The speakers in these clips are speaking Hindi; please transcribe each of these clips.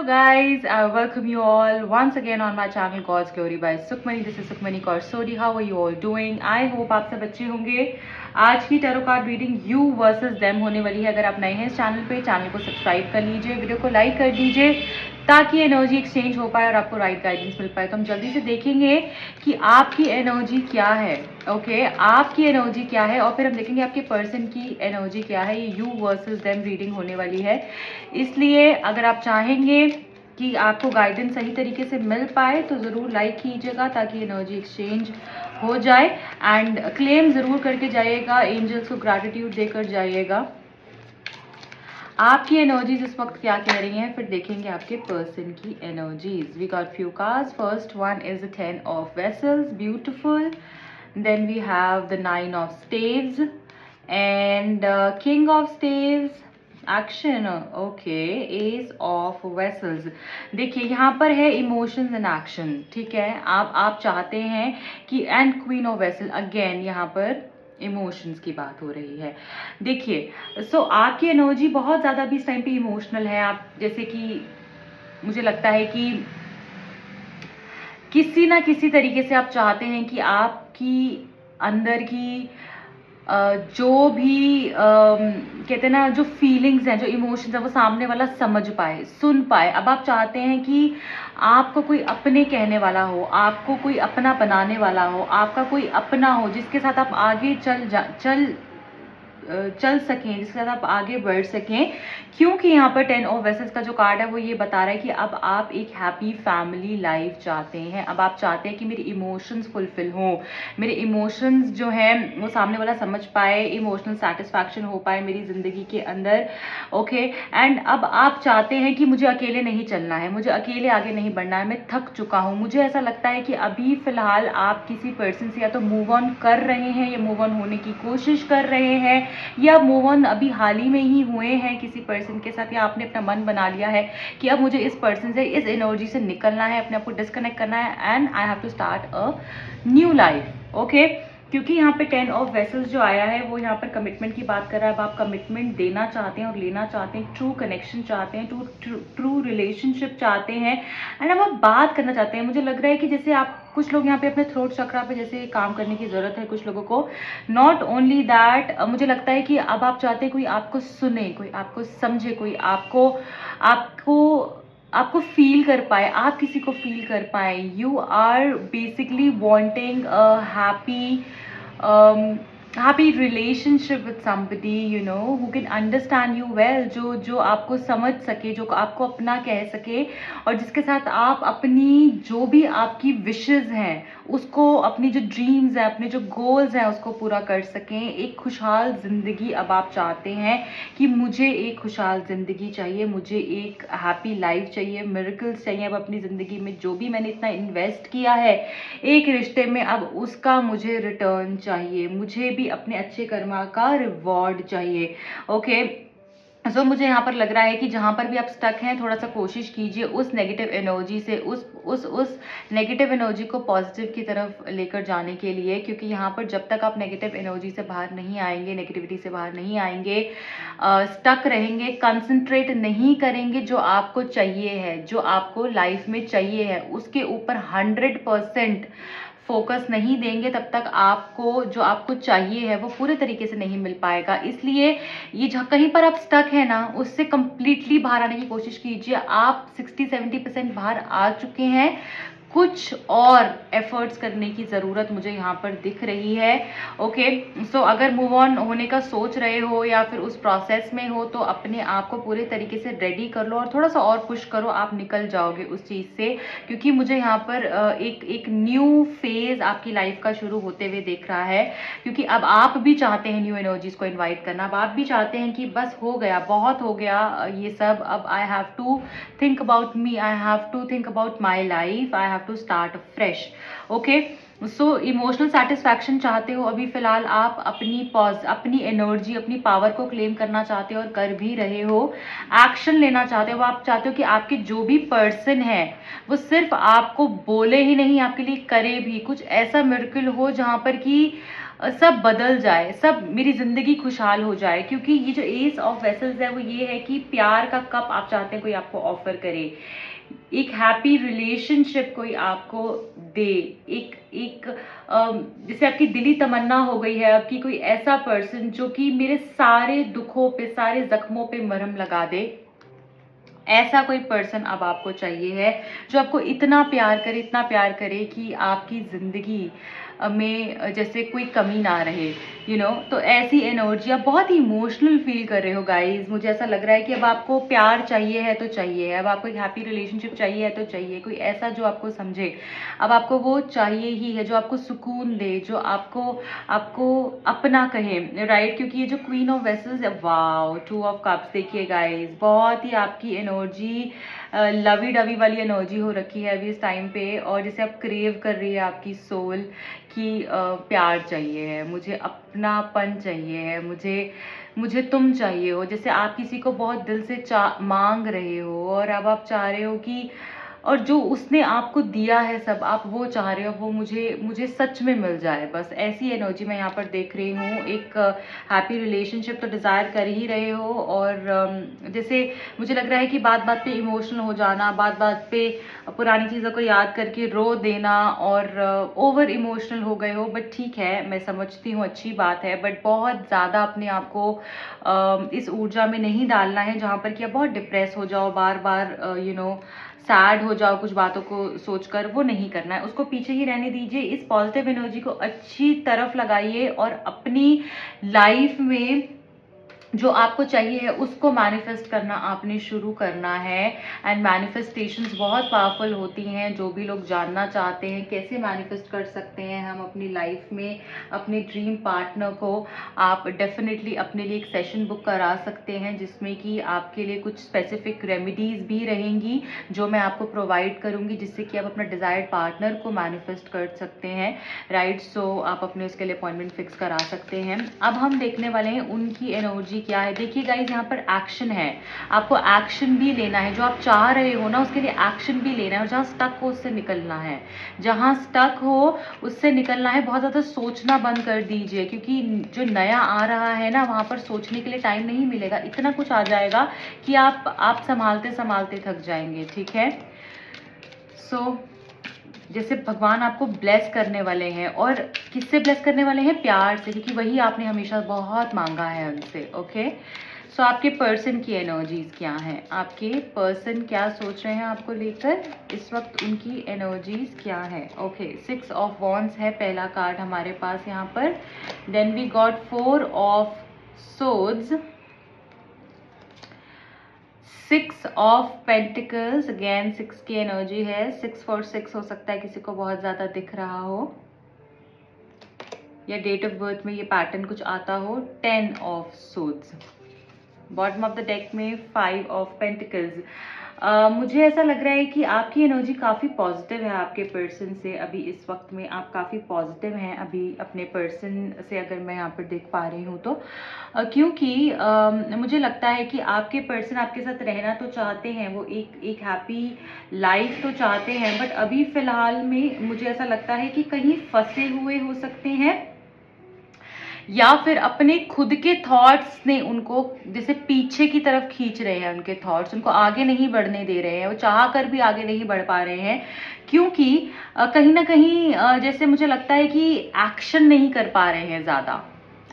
guys, I welcome you all once again on my channel God's Glory by Sukhmani. This is Sukhmani Kaursori. How are you all doing? I hope आप सब अच्छे होंगे. आज की tarot card reading you versus them होने वाली है. अगर आप नए हैं इस चैनल को सब्सक्राइब कर लीजिए, वीडियो को लाइक कर दीजिए ताकि एनर्जी एक्सचेंज हो पाए और आपको राइट गाइडेंस मिल पाए. तो हम जल्दी से देखेंगे कि आपकी एनर्जी क्या है. ओके, आपकी एनर्जी क्या है और फिर हम देखेंगे आपके पर्सन की एनर्जी क्या है. ये यू वर्सेस देम रीडिंग होने वाली है, इसलिए अगर आप चाहेंगे कि आपको गाइडेंस सही तरीके से मिल पाए तो ज़रूर लाइक कीजिएगा ताकि एनर्जी एक्सचेंज हो जाए. एंड क्लेम ज़रूर करके जाइएगा, एंजल्स को ग्रैटिट्यूड देकर जाइएगा. आपकी एनर्जीज इस वक्त क्या कह रही हैं, फिर देखेंगे आपके पर्सन की energies. We got few cards. First one is the 10 of vessels, beautiful. Then we have the 9 of staves and king of staves, action. Okay, ace of vessels. देखिए यहाँ पर है इमोशंस एंड एक्शन. ठीक है, आप चाहते हैं कि, and queen of vessel, again यहाँ पर इमोशंस की बात हो रही है. देखिए सो आपकी एनर्जी बहुत ज़्यादा भी इस टाइम पे इमोशनल है. आप जैसे कि मुझे लगता है कि किसी ना किसी तरीके से आप चाहते हैं कि आपकी अंदर की जो भी कहते हैं ना, जो फीलिंग्स हैं, जो इमोशंस हैं, वो सामने वाला समझ पाए, सुन पाए. अब आप चाहते हैं कि आपको कोई अपने कहने वाला हो, आपको कोई अपना बनाने वाला हो, आपका कोई अपना हो जिसके साथ आप आगे चल सकें, जिसके साथ आप आगे बढ़ सकें. क्योंकि यहाँ पर 10 ऑफ वेसल्स का जो कार्ड है वो ये बता रहा है कि अब आप एक हैप्पी फैमिली लाइफ चाहते हैं. अब आप चाहते हैं कि मेरे इमोशंस फुलफिल हों, मेरे इमोशंस जो हैं वो सामने वाला समझ पाए, इमोशनल सेटिस्फैक्शन हो पाए मेरी ज़िंदगी के अंदर. ओके, एंड अब आप चाहते हैं कि मुझे अकेले नहीं चलना है, मुझे अकेले आगे नहीं बढ़ना है, मैं थक चुका हूँ. मुझे ऐसा लगता है कि अभी फ़िलहाल आप किसी पर्सन से या तो मूव ऑन कर रहे हैं या मूव ऑन होने की कोशिश कर रहे हैं, या मूव ऑन अभी हाल ही में ही हुए हैं किसी पर्सन के साथ, या आपने अपना मन बना लिया है कि अब मुझे इस पर्सन से, इस एनर्जी से निकलना है, अपने आप को डिस्कनेक्ट करना है and I have to start a new life. Okay, क्योंकि यहाँ पे 10 ऑफ वेसल्स जो आया है वो यहाँ पर कमिटमेंट की बात कर रहा है. अब आप कमिटमेंट देना चाहते हैं और लेना चाहते हैं, ट्रू कनेक्शन चाहते हैं, ट्रू रिलेशनशिप चाहते हैं एंड अब आप बात करना चाहते हैं. मुझे लग रहा है कि जैसे आप, कुछ लोग यहाँ पे अपने थ्रोट चक्रा पे जैसे काम करने की ज़रूरत है कुछ लोगों को. नॉट ओनली दैट, मुझे लगता है कि अब आप चाहते हैं कोई आपको सुने, कोई आपको समझे, कोई आपको आपको फील कर पाए, आप किसी को फील कर पाए. You are basically wanting a happy relationship with somebody, you know, who can understand you well, जो आपको समझ सके, जो आपको अपना कह सके और जिसके साथ आप अपनी जो भी आपकी विशेस हैं उसको, अपनी जो ड्रीम्स हैं, अपने जो गोल्स हैं उसको पूरा कर सकें. एक खुशहाल ज़िंदगी अब आप चाहते हैं कि मुझे एक खुशहाल ज़िंदगी चाहिए, मुझे एक हैप्पी लाइफ चाहिए, मिरेकल्स चाहिए. अब अपनी ज़िंदगी में जो भी मैंने इतना इन्वेस्ट किया है एक रिश्ते में, अब उसका मुझे रिटर्न चाहिए, मुझे भी अपने अच्छे कर्मा का रिवॉर्ड चाहिए. ओके, सो मुझे यहाँ पर लग रहा है कि जहाँ पर भी आप स्टक हैं, थोड़ा सा कोशिश कीजिए उस नेगेटिव एनर्जी से, उस नेगेटिव एनर्जी को पॉजिटिव की तरफ लेकर जाने के लिए. क्योंकि यहाँ पर जब तक आप नेगेटिव एनर्जी से बाहर नहीं आएंगे, नेगेटिविटी से बाहर नहीं आएंगे, स्टक रहेंगे, कंसंट्रेट नहीं करेंगे जो आपको चाहिए है, जो आपको लाइफ में चाहिए है, उसके ऊपर 100% फोकस नहीं देंगे, तब तक आपको जो आपको चाहिए है वो पूरे तरीके से नहीं मिल पाएगा. इसलिए ये जहाँ कहीं पर आप स्टक है ना, उससे कंप्लीटली बाहर आने की कोशिश कीजिए. आप 60-70% बाहर आ चुके हैं, कुछ और एफर्ट्स करने की ज़रूरत मुझे यहाँ पर दिख रही है. ओके, सो अगर मूव ऑन होने का सोच रहे हो या फिर उस प्रोसेस में हो तो अपने आप को पूरे तरीके से रेडी कर लो और थोड़ा सा और पुश करो, आप निकल जाओगे उस चीज़ से. क्योंकि मुझे यहाँ पर एक न्यू फेज़ आपकी लाइफ का शुरू होते हुए देख रहा है. क्योंकि अब आप भी चाहते हैं न्यू एनर्जीज को इन्वाइट करना, अब आप भी चाहते हैं कि बस हो गया, बहुत हो गया ये सब, अब I have to think about me, I have to think about my life, I have have to start fresh. Okay, so emotional satisfaction चाहते हो अभी फिलहाल आप, अपनी एनर्जी, अपनी पावर को क्लेम करना चाहते हो और कर भी रहे हो। एक्शन लेना चाहते हो, आप चाहते हो कि आपके जो भी पर्सन है वो सिर्फ आपको बोले ही नहीं, आपके लिए करे भी। कुछ ऐसा मिरेकल हो जहां पर कि सब बदल जाए, सब मेरी जिंदगी खुशहाल हो जाए। क्योंकि ये जो एस ऑफ वेसल्स है वो ये है कि प्यार का कप आप चाहते हैं कोई आपको ऑफर करे, एक हैप्पी रिलेशनशिप कोई आपको दे, एक एक जैसे आपकी दिली तमन्ना हो गई है आपकी, कोई ऐसा पर्सन जो कि मेरे सारे दुखों पे, सारे जख्मों पे मरहम लगा दे। ऐसा कोई पर्सन अब आपको चाहिए है जो आपको इतना प्यार करे, इतना प्यार करे कि आपकी जिंदगी में जैसे कोई कमी ना रहे, तो ऐसी एनर्जी आप बहुत ही इमोशनल फील कर रहे हो गाइज। मुझे ऐसा लग रहा है कि अब आपको प्यार चाहिए है तो चाहिए, अब आपको एक हैप्पी रिलेशनशिप चाहिए है तो चाहिए, कोई ऐसा जो आपको समझे। अब आपको वो चाहिए ही है जो आपको सुकून दे, जो आपको आपको अपना कहे, राइट। क्योंकि ये जो क्वीन ऑफ वेसल्स है, वाओ, 2 ऑफ कप्स, देखिए गाइज बहुत ही आपकी एनर्जी लवी डवी वाली एनर्जी हो रखी है अभी इस टाइम पे। और जैसे आप क्रेव कर रही है आपकी सोल कि प्यार चाहिए है, मुझे अपनापन चाहिए है, मुझे तुम चाहिए हो। जैसे आप किसी को बहुत दिल से मांग रहे हो और अब आप चाह रहे हो कि, और जो उसने आपको दिया है सब, आप वो चाह रहे हो वो मुझे सच में मिल जाए। बस ऐसी एनर्जी मैं यहाँ पर देख रही हूँ। एक हैप्पी रिलेशनशिप तो डिज़ायर कर ही रहे हो, और जैसे मुझे लग रहा है कि बात बात पे इमोशनल हो जाना, बात बात पे पुरानी चीज़ों को याद करके रो देना और ओवर इमोशनल हो गए हो। बट ठीक है, मैं समझती हूँ, अच्छी बात है, बट बहुत ज़्यादा अपने आप को इस ऊर्जा में नहीं डालना है जहाँ पर कि आप बहुत डिप्रेस हो जाओ, बार बार सैड हो जाओ कुछ बातों को सोचकर, वो नहीं करना है, उसको पीछे ही रहने दीजिए। इस पॉजिटिव एनर्जी को अच्छी तरफ लगाइए और अपनी लाइफ में जो आपको चाहिए है उसको मैनिफेस्ट करना आपने शुरू करना है। एंड मैनिफेस्टेशंस बहुत पावरफुल होती हैं। जो भी लोग जानना चाहते हैं कैसे मैनिफेस्ट कर सकते हैं हम अपनी लाइफ में अपने ड्रीम पार्टनर को, आप डेफिनेटली अपने लिए एक सेशन बुक करा सकते हैं जिसमें कि आपके लिए कुछ स्पेसिफिक रेमेडीज भी रहेंगी जो मैं आपको प्रोवाइड करूंगी, जिससे कि आप अपना डिजायर्ड पार्टनर को मैनिफेस्ट कर सकते हैं, राइट। सो आप अपने उसके लिए अपॉइंटमेंट फिक्स करा सकते हैं। अब हम देखने वाले हैं उनकी एनर्जी क्या है। देखिए गाइज, यहाँ पर एक्शन है, आपको एक्शन भी लेना है। जो आप चाह रहे हो ना उसके लिए एक्शन भी लेना है, और जहाँ स्टक हो उससे निकलना है, जहाँ स्टक हो उससे निकलना है। बहुत ज़्यादा सोचना बंद कर दीजिए, क्योंकि जो नया आ रहा है ना वहाँ पर सोचने के लिए टाइम नहीं मिलेगा। इतना कुछ आ जाएगा कि आप संभालते संभालते थक जाएंगे, ठीक है। सो जैसे भगवान आपको ब्लेस करने वाले हैं, और किससे ब्लेस करने वाले हैं? प्यार से, क्योंकि वही आपने हमेशा बहुत मांगा है उनसे। ओके, सो आपके पर्सन की एनर्जीज क्या हैं? आपके पर्सन क्या सोच रहे हैं आपको लेकर इस वक्त, उनकी एनर्जीज क्या है? ओके, 6 ऑफ वॉन्ड्स है पहला कार्ड हमारे पास यहाँ पर। Then we got 4 of swords, 6 of pentacles, again 6 की एनर्जी है। 6 for 6 हो सकता है किसी को बहुत ज़्यादा दिख रहा हो, या डेट ऑफ बर्थ में ये पैटर्न कुछ आता हो। 10 of swords, bottom of the deck में 5 ऑफ पेंटिकल्स। मुझे ऐसा लग रहा है कि आपकी एनर्जी काफ़ी पॉजिटिव है आपके पर्सन से अभी इस वक्त में। आप काफ़ी पॉजिटिव हैं अभी अपने पर्सन से, अगर मैं यहाँ पर देख पा रही हूँ तो। क्योंकि मुझे लगता है कि आपके पर्सन आपके साथ रहना तो चाहते हैं, वो एक हैप्पी लाइफ तो चाहते हैं, बट अभी फ़िलहाल में मुझे ऐसा लगता है कि कहीं फंसे हुए हो सकते हैं, या फिर अपने खुद के थॉट्स ने उनको जैसे पीछे की तरफ खींच रहे हैं। उनके थॉट्स उनको आगे नहीं बढ़ने दे रहे हैं, वो चाह कर भी आगे नहीं बढ़ पा रहे हैं, क्योंकि कहीं ना कहीं जैसे मुझे लगता है कि एक्शन नहीं कर पा रहे हैं। ज़्यादा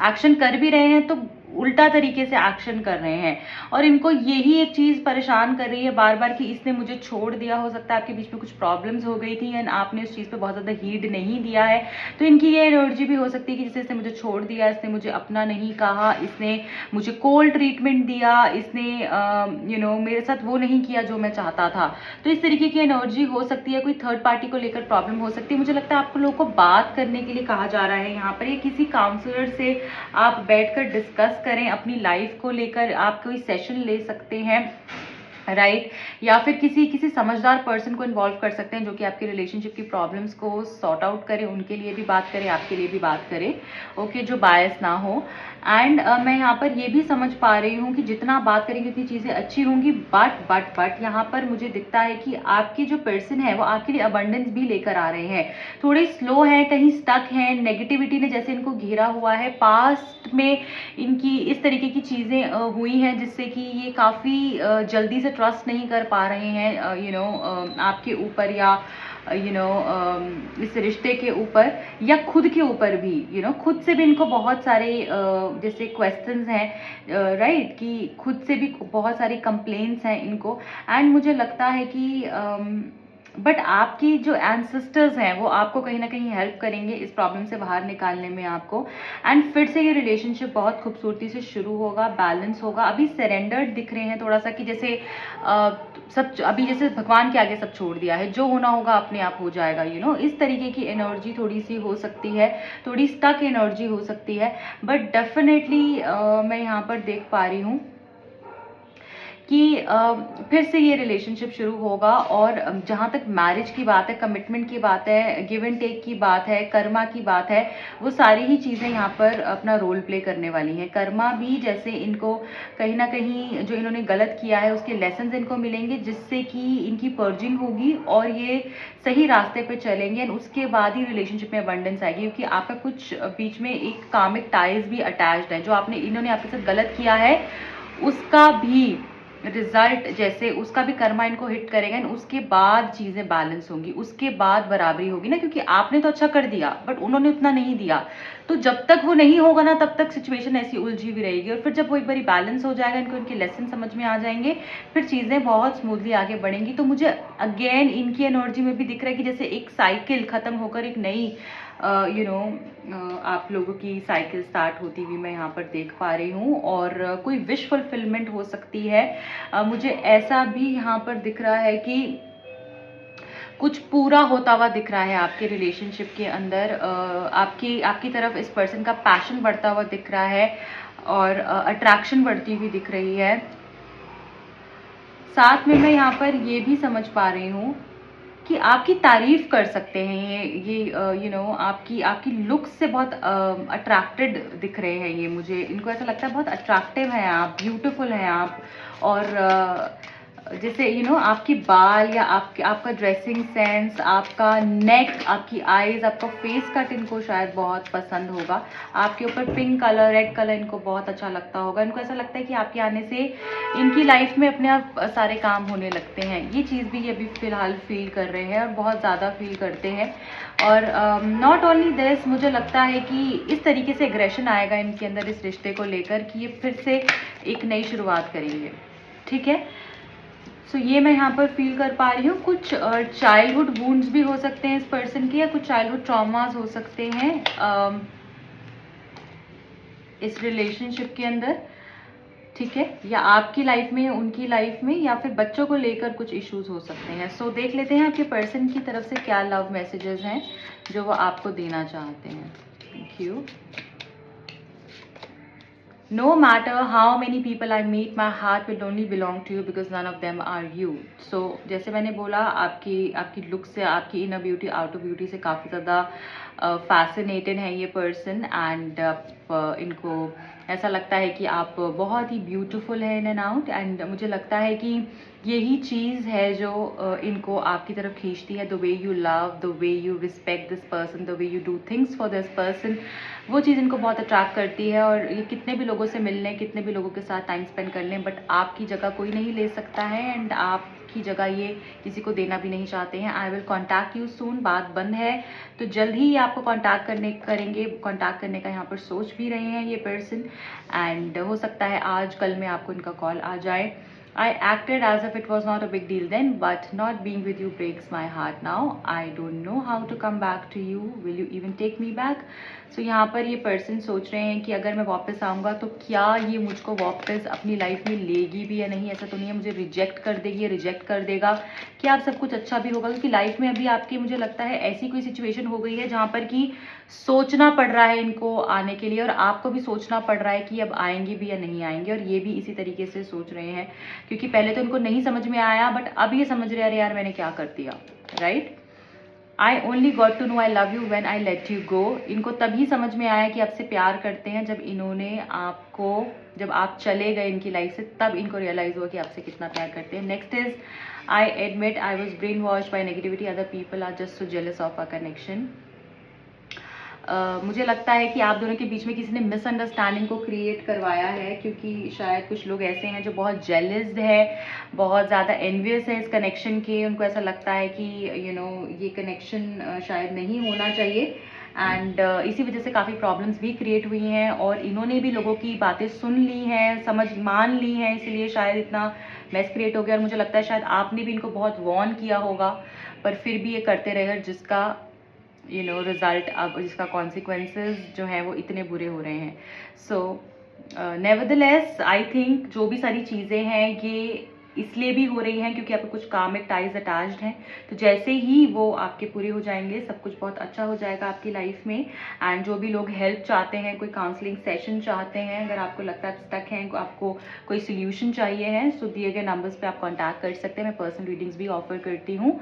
एक्शन कर भी रहे हैं तो उल्टा तरीके से एक्शन कर रहे हैं, और इनको यही एक चीज़ परेशान कर रही है बार बार कि इसने मुझे छोड़ दिया। हो सकता है आपके बीच में कुछ प्रॉब्लम्स हो गई थी एंड आपने उस चीज़ पे बहुत ज़्यादा हीड नहीं दिया है, तो इनकी ये एनर्जी भी हो सकती है कि जैसे इसने मुझे छोड़ दिया, इसने मुझे अपना नहीं कहा, इसने मुझे कोल्ड ट्रीटमेंट दिया, इसने मेरे साथ वो नहीं किया जो मैं चाहता था। तो इस तरीके की एनर्जी हो सकती है, कोई थर्ड पार्टी को लेकर प्रॉब्लम हो सकती है। मुझे लगता है आप लोगों को बात करने के लिए कहा जा रहा है यहाँ पर, ये किसी काउंसलर से आप बैठकर डिस्कस करें अपनी लाइफ को लेकर, आप कोई सेशन ले सकते हैं, राइट या फिर किसी किसी समझदार पर्सन को इन्वॉल्व कर सकते हैं जो कि आपकी रिलेशनशिप की प्रॉब्लम्स को सॉर्ट आउट करे, उनके लिए भी बात करे, आपके लिए भी बात करे, ओके, जो बायस ना हो। एंड मैं यहाँ पर ये भी समझ पा रही हूँ कि जितना आप बात करेंगे उतनी चीज़ें अच्छी होंगी, बट यहाँ पर मुझे दिखता है कि आपके जो पर्सन है वो आपके लिए अबंडेंस भी लेकर आ रहे हैं। थोड़े स्लो हैं, कहीं स्टक हैं, नेगेटिविटी ने जैसे इनको घेरा हुआ है, पास्ट में इनकी इस तरीके की चीज़ें हुई हैं जिससे कि ये काफ़ी जल्दी से ट्रस्ट नहीं कर पा रहे हैं आपके ऊपर या इस रिश्ते के ऊपर या खुद के ऊपर भी, खुद से भी इनको बहुत सारे जैसे क्वेश्चंस हैं, राइट, कि खुद से भी बहुत सारी कंप्लेंट्स हैं इनको। एंड मुझे लगता है कि बट आपकी जो एंसेस्टर्स हैं वो आपको कहीं ना कहीं हेल्प करेंगे इस प्रॉब्लम से बाहर निकालने में आपको। एंड फिर से ये रिलेशनशिप बहुत खूबसूरती से शुरू होगा, बैलेंस होगा। अभी सरेंडर्ड दिख रहे हैं थोड़ा सा कि जैसे सब अभी जैसे भगवान के आगे सब छोड़ दिया है, जो होना होगा अपने आप हो जाएगा, इस तरीके की एनर्जी थोड़ी सी हो सकती है, थोड़ी स्टक एनर्जी हो सकती है। बट डेफिनेटली मैं यहाँ पर देख पा रही हूँ कि फिर से ये रिलेशनशिप शुरू होगा। और जहाँ तक मैरिज की बात है, कमिटमेंट की बात है, गिव एंड टेक की बात है, कर्मा की बात है, वो सारी ही चीज़ें यहाँ पर अपना रोल प्ले करने वाली हैं। कर्मा भी जैसे इनको कहीं ना कहीं जो इन्होंने गलत किया है उसके लेसन्स इनको मिलेंगे जिससे कि इनकी पर्जिंग होगी और ये सही रास्ते पे चलेंगे। एंड उसके बाद ही रिलेशनशिप में अबंडेंस आएगी, क्योंकि आपका कुछ बीच में एक कामिक टाइज भी अटैच्ड है। जो इन्होंने आपके साथ गलत किया है उसका भी रिजल्ट, जैसे उसका भी कर्मा इनको हिट करेगा एंड उसके बाद चीज़ें बैलेंस होंगी, उसके बाद बराबरी होगी ना, क्योंकि आपने तो अच्छा कर दिया बट उन्होंने उतना नहीं दिया। तो जब तक वो नहीं होगा ना तब तक सिचुएशन ऐसी उलझी हुई रहेगी। और फिर जब वो एक बारी बैलेंस हो जाएगा, इनको इनके लेसन समझ में आ जाएंगे, फिर चीज़ें बहुत स्मूथली आगे बढ़ेंगी। तो मुझे अगेन इनकी एनर्जी में भी दिख रहा है कि जैसे एक साइकिल खत्म होकर एक नई आप लोगों की साइकिल स्टार्ट होती हुई मैं यहाँ पर देख पा रही हूँ। और कोई विश फुलफिलमेंट हो सकती है। मुझे ऐसा भी यहाँ पर दिख रहा है कि कुछ पूरा होता हुआ दिख रहा है आपके रिलेशनशिप के अंदर। आपकी तरफ इस पर्सन का पैशन बढ़ता हुआ दिख रहा है और अट्रैक्शन बढ़ती हुई दिख रही है। साथ में मैं यहाँ पर ये भी समझ पा रही हूँ कि आपकी तारीफ कर सकते हैं ये आपकी लुक्स से बहुत अट्रैक्टेड दिख रहे हैं ये। मुझे इनको ऐसा लगता है बहुत अट्रैक्टिव हैं आप, ब्यूटीफुल हैं आप। और जैसे आपकी बाल या आपका ड्रेसिंग सेंस, आपका नेक, आपकी आईज, आपका फेस कट इनको शायद बहुत पसंद होगा। आपके ऊपर पिंक कलर, रेड कलर इनको बहुत अच्छा लगता होगा। इनको ऐसा लगता है कि आपके आने से इनकी लाइफ में अपने आप सारे काम होने लगते हैं। ये चीज़ भी ये अभी फिलहाल फील कर रहे हैं और बहुत ज़्यादा फील करते हैं। और नॉट ओनली दिस, मुझे लगता है कि इस तरीके से एग्रेशन आएगा इनके अंदर इस रिश्ते को लेकर कि ये फिर से एक नई शुरुआत करेंगे। ठीक है, सो ये मैं यहाँ पर फील कर पा रही हूँ। कुछ चाइल्डहुड वुंड्स भी हो सकते हैं इस पर्सन के, या कुछ चाइल्डहुड ट्रॉमास हो सकते हैं इस रिलेशनशिप के अंदर। ठीक है, या आपकी लाइफ में, उनकी लाइफ में, या फिर बच्चों को लेकर कुछ इश्यूज हो सकते हैं। सो देख लेते हैं आपके पर्सन की तरफ से क्या लव मैसेजेस हैं जो वो आपको देना चाहते हैं। Thank you. No matter how many people I meet, my heart will only belong to you because none of them are you. So जैसे मैंने बोला, आपकी लुक से, आपकी इनर ब्यूटी, आउटर ब्यूटी से काफ़ी ज़्यादा फैसिनेटेड है ये पर्सन। एंड इनको ऐसा लगता है कि आप बहुत ही ब्यूटीफुल है इन एंड आउट। एंड मुझे लगता है कि यही चीज़ है जो इनको आपकी तरफ खींचती है। The way you love, the way you respect this person, the way you do things for this person, वो चीज़ इनको बहुत अट्रैक्ट करती है। और ये कितने भी लोगों से मिल लें, कितने भी लोगों के साथ टाइम स्पेंड कर लें, बट आपकी जगह कोई नहीं ले सकता है। एंड आपकी जगह ये किसी को देना भी नहीं चाहते हैं। I will contact you soon, बात बंद है तो जल्द ही आपको कॉन्टैक्ट करने का यहाँ पर सोच भी रहे हैं ये पर्सन। एंड हो सकता है आज कल में आपको इनका कॉल आ जाए। I acted as if it was not a big deal then, but not being with you breaks my heart now. I don't know how to come back to you. Will you even take me back? So यहाँ पर ये पर्सन सोच रहे हैं कि अगर मैं वापस आऊँगा तो क्या ये मुझको वापस अपनी लाइफ में लेगी भी या नहीं। ऐसा तो नहीं है मुझे रिजेक्ट कर देगी या रिजेक्ट कर देगा। क्या आप सब कुछ अच्छा भी होगा, क्योंकि लाइफ में अभी आपकी, मुझे लगता है, ऐसी कोई सिचुएशन हो गई है जहाँ पर कि सोचना पड़ रहा है इनको आने के लिए, और आपको भी सोचना पड़ रहा है कि अब आएंगे भी या नहीं आएंगे, और ये भी इसी तरीके से सोच रहे हैं। क्योंकि पहले तो उनको नहीं समझ में आया, बट अब ये समझ रहे, अरे यार मैंने क्या कर दिया, right. I only got to know I love you when I let you go. इनको तभी समझ में आया कि आपसे प्यार करते हैं जब इन्होंने आपको, जब आप चले गए इनकी लाइफ से, तब इनको रियलाइज हुआ कि आपसे कितना प्यार करते हैं। Next is, I admit I was brain wash by negativity, other people are just so jealous of a connection. मुझे लगता है कि आप दोनों के बीच में किसी ने मिसअंडरस्टैंडिंग को क्रिएट करवाया है, क्योंकि शायद कुछ लोग ऐसे हैं जो बहुत जेलस्ड है, बहुत ज़्यादा एनवियस है इस कनेक्शन के। उनको ऐसा लगता है कि ये कनेक्शन शायद नहीं होना चाहिए, एंड इसी वजह से काफ़ी प्रॉब्लम्स भी क्रिएट हुई हैं, और इन्होंने भी लोगों की बातें सुन ली हैं, मान ली हैं, इसलिए शायद इतना मैस क्रिएट हो गया। और मुझे लगता है शायद आपने भी इनको बहुत वॉर्न किया होगा, पर फिर भी ये करते रहे, जिसका रिजल्ट, अब जिसका कॉन्सिक्वेंसेस जो हैं वो इतने बुरे हो रहे हैं। सो नेवरदलेस आई थिंक जो भी सारी चीज़ें हैं ये इसलिए भी हो रही हैं क्योंकि आपके कुछ कार्मिक टाइज अटैच्ड हैं। तो जैसे ही वो आपके पूरे हो जाएंगे, सब कुछ बहुत अच्छा हो जाएगा आपकी लाइफ में। एंड जो भी लोग हेल्प चाहते हैं, कोई काउंसलिंग सेशन चाहते हैं, अगर आपको लगता है स्टक हैं, आपको कोई सोल्यूशन चाहिए है, तो दिए गए नंबर्स पे आप कांटेक्ट कर सकते हैं। मैं पर्सनल रीडिंग्स भी ऑफर करती हूँ,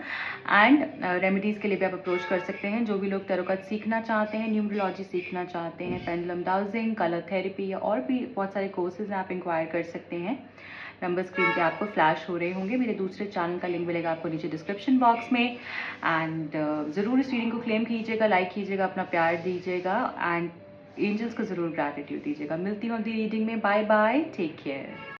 एंड रेमेडीज़ के लिए भी आप अप्रोच कर सकते हैं। जो भी लोग टैरो कार्ड सीखना चाहते हैं, न्यूमरोलॉजी सीखना चाहते हैं, पेंडुलम डाउजिंग, कलर थेरेपी या और भी बहुत सारे कोर्सेज हैं, आप इंक्वायर कर सकते हैं। नंबर स्क्रीन पे आपको फ्लैश हो रहे होंगे। मेरे दूसरे चैनल का लिंक मिलेगा आपको नीचे डिस्क्रिप्शन बॉक्स में। एंड ज़रूर इस रीडिंग को क्लेम कीजिएगा, लाइक कीजिएगा, अपना प्यार दीजिएगा, एंड एंजल्स को ज़रूर ग्रैटिट्यूड दीजिएगा। मिलती हूँ अगली रीडिंग में। Bye bye, take care.